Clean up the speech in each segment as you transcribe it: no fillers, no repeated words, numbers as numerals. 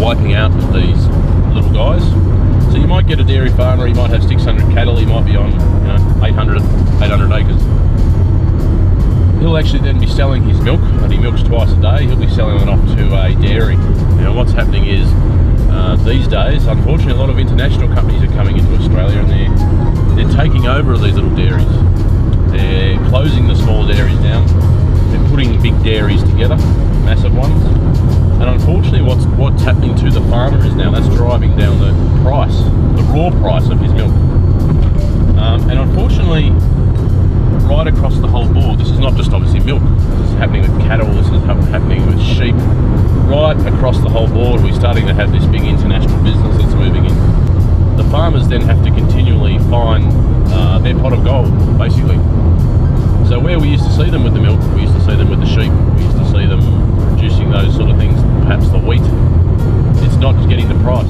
wiping out of these little guys. So you might get a dairy farmer, he might have 600 cattle, he might be on 800 acres. He'll actually then be selling his milk, and he milks twice a day. He'll be selling it off to a dairy. Now what's happening is these days, unfortunately, a lot of international companies are coming into Australia, and they're taking over these little dairies. They're closing the small dairies down. They're putting big dairies together, massive ones. And unfortunately, what's happening to the farmer is now that's driving down the price, the raw price of his milk. And unfortunately, right across the whole board, this is not just obviously milk. This is happening with cattle. This is happening with sheep. Right across the whole board, we're starting to have this big international business that's moving in. The farmers then have to continually find their pot of gold, basically. So where we used to see them with the milk, we used to see them with the sheep, we used to see them producing those sort of things, perhaps the wheat. It's not getting the price.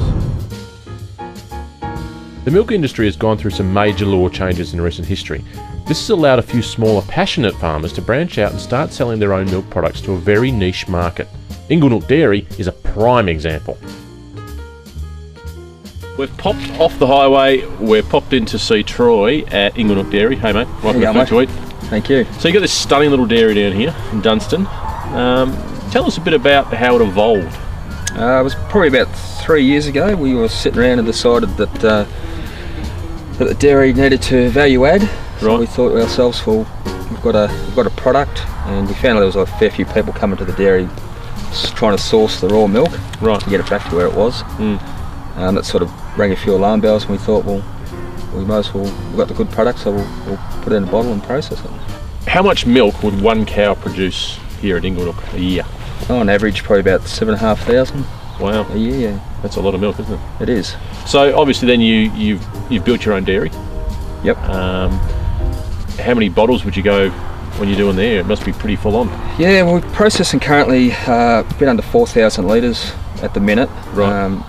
The milk industry has gone through some major law changes in recent history. This has allowed a few smaller, passionate farmers to branch out and start selling their own milk products to a very niche market. Inglenook Dairy is a prime example. We've popped off the highway, we're popped in to see Troy at Inglenook Dairy. Hey mate, welcome to Food to Eat. Thank you. So you've got this stunning little dairy down here in Dunstan. Tell us a bit about how it evolved. It was probably about 3 years ago. We were sitting around and decided that that the dairy needed to value add. So Right. we thought to ourselves, well, we've got a product, and we found there was a fair few people coming to the dairy trying to source the raw milk to get it back to where it was. That sort of rang a few alarm bells, and we thought, well, we might as well, we've got the good product, so we'll put it in a bottle and process it. How much milk would one cow produce here at Inglenook a year? On average, probably about 7,500 Wow, a year. Yeah. that's a lot of milk, isn't it? It is. So obviously then you've built your own dairy. Yep. How many bottles would you go when you're doing there? It must be pretty full on. Yeah, we're processing currently a bit under 4,000 litres at the minute. Right.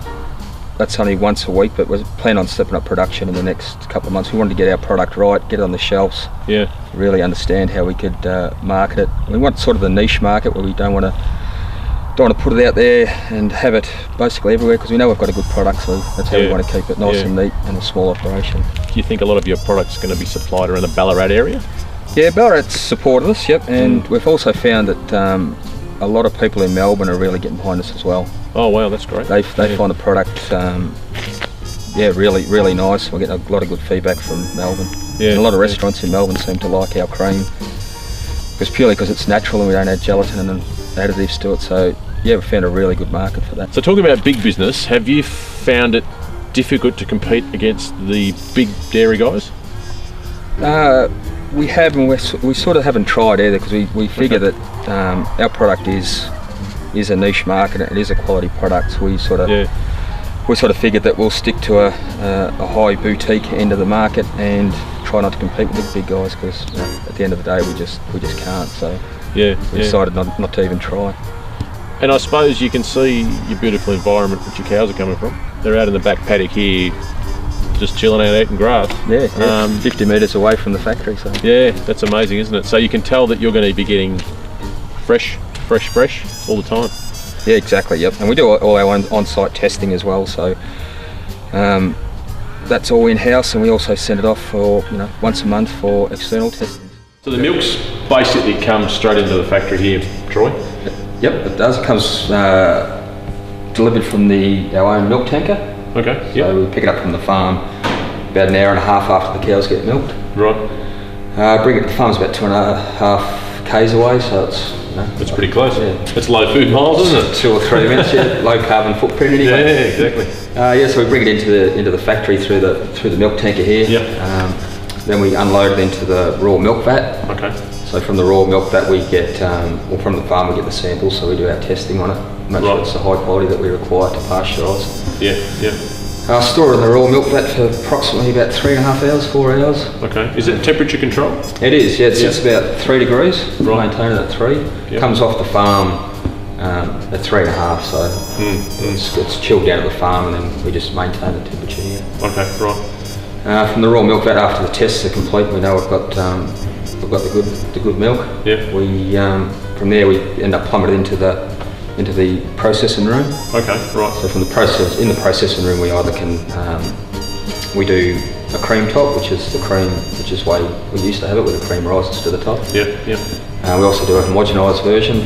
That's only once a week, but we're planning on stepping up production in the next couple of months. We wanted to get our product right, get it on the shelves, Yeah. really understand how we could market it. We want sort of the niche market where we don't want to put it out there and have it basically everywhere, because we know we've got a good product, so that's how we want to keep it nice and neat in a small operation. Do you think a lot of your product's going to be supplied around the Ballarat area? Yeah, Ballarat's supported us, yep, and we've also found that a lot of people in Melbourne are really getting behind us as well. Oh wow, that's great. They find the product, really nice. We're getting a lot of good feedback from Melbourne. Yeah, and a lot of restaurants in Melbourne seem to like our cream, because it's natural and we don't add gelatin and additives to it. So yeah, we found a really good market for that. So talking about big business, have you found it difficult to compete against the big dairy guys? We have, and we sort of haven't tried either, because we figure that our product is a niche market and it is a quality product. So we sort of figured that we'll stick to a high boutique end of the market and try not to compete with the big guys, because at the end of the day we just can't. So we decided not to even try. And I suppose you can see your beautiful environment which your cows are coming from. They're out in the back paddock here, just chilling out eating grass. Yeah, 50 metres away from the factory. So yeah, that's amazing, isn't it? So you can tell that you're going to be getting fresh all the time. Yeah, exactly. Yep, and we do all our on-site testing as well. So that's all in-house, and we also send it off for once a month for external testing. So the milk's basically comes straight into the factory here, Troy? Yep, it does. It comes delivered from our own milk tanker. Okay. So we pick it up from the farm about an hour and a half after the cows get milked. Right. Bring it to the farm's about 2.5 k's away, so it's pretty close. Yeah. It's low food miles, isn't it? 2 or 3 minutes. Yeah, low carbon footprint anyway. Yeah, exactly. So we bring it into the factory through the milk tanker here. Yep. Then we unload it into the raw milk vat. Okay. So from the raw milk vat we get, from the farm we get the samples, so we do our testing on it, make sure it's the high quality that we require to pasteurise. Yeah. Store it in the raw milk vat for approximately about 3.5 hours, 4 hours. Okay. Is it temperature control? It is, yeah. It sits about 3 degrees, maintain it at 3. Yep. Comes off the farm at 3.5, so it's chilled down at the farm, and then we just maintain the temperature here. Okay, right. From the raw milk vat, after the tests are complete, we know we've got the good milk. Yeah. We from there we end up plummeted into the the processing room. Okay, right. So from the processing room, we either can we do a cream top, which is the cream, which is the way we used to have it, with the cream rises to the top. Yeah, yeah. We also do a homogenised version,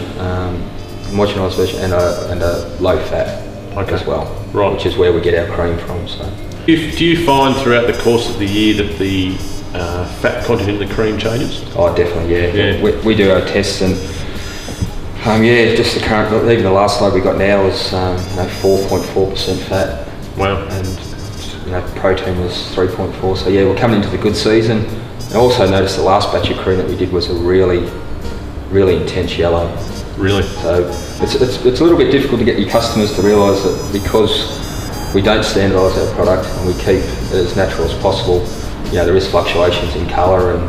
and a low fat as well, right. Which is where we get our cream from. So, do you find throughout the course of the year that the fat content in the cream changes? Oh, definitely, yeah. We do our tests, and just the current, even the last load we got now is 4.4% fat. Wow. And protein was 3.4. So yeah, we're coming into the good season. I also noticed the last batch of cream that we did was a really intense yellow. Really? So it's a little bit difficult to get your customers to realise that because we don't standardise our product and we keep it as natural as possible, there is fluctuations in colour and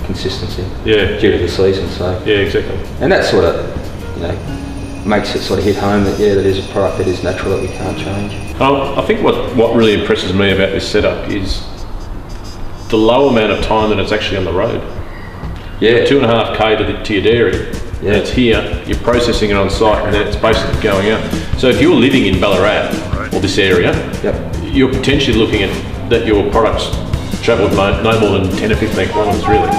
consistency due to the season. So yeah, exactly. And that sort of makes it sort of hit home that that is a product that is natural, that we can't change. I think what really impresses me about this setup is the low amount of time that it's actually on the road. Yeah. 2.5k to your dairy. Yeah. And it's here, you're processing it on site, and then it's basically going out. So if you're living in Ballarat or this area, you're potentially looking at that your products travel no more than 10 or 15 kilometres really.